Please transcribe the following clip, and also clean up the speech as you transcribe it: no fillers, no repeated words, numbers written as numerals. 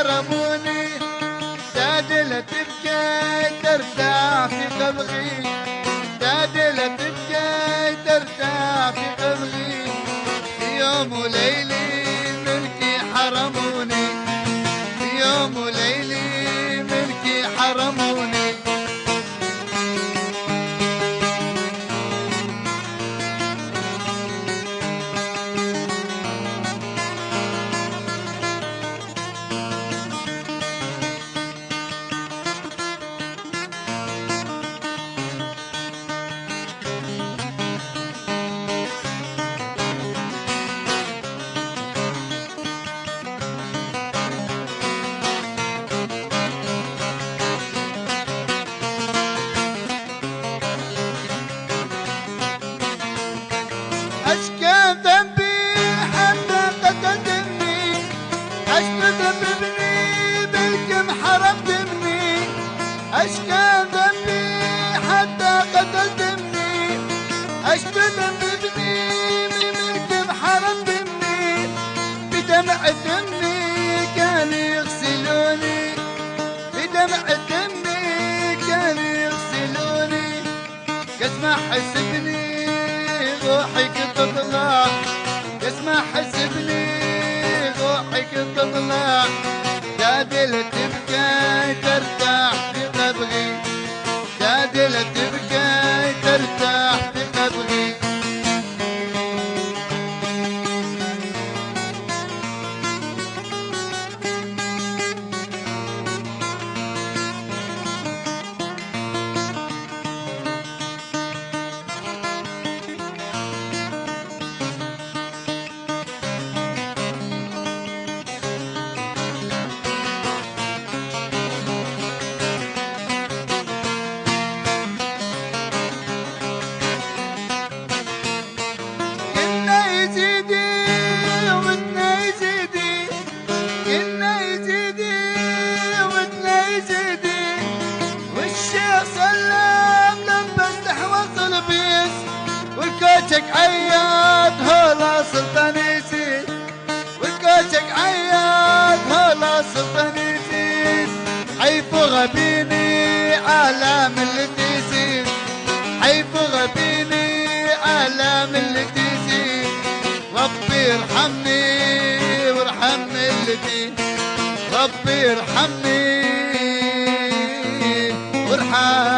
حرموني دادلة تبكي ترتاح في قبغي دادلة تبكي ترتاح في قبغي في يوم وليلي ملكي حرموني في يوم وليلي ملكي حرموني أشكى ذنبي حتى قتلتني أشكى ذنبي بالكم حرمتني أشكى ذنبي حتى قتلتني أشكى ذنبي بالكم حرمتني بدمع دمي كانوا يغسلوني بدمع دمي كانوا يغسلوني قسمة حسبني روحك تطلع اسمع حسبني روحك تطلع دادلة تبكي ترتاح في قبغي دادلة تبكي ترتاح في قبغي والكوتشك عياد هلا سلطانيسي والكوتشك عياد هلا سلطانيسي حيف غبيني عالم اللي تيسي حيف غبيني عالم اللي تيسي ربي ارحمني وارحم اللي تي ربي ارحمني وارحم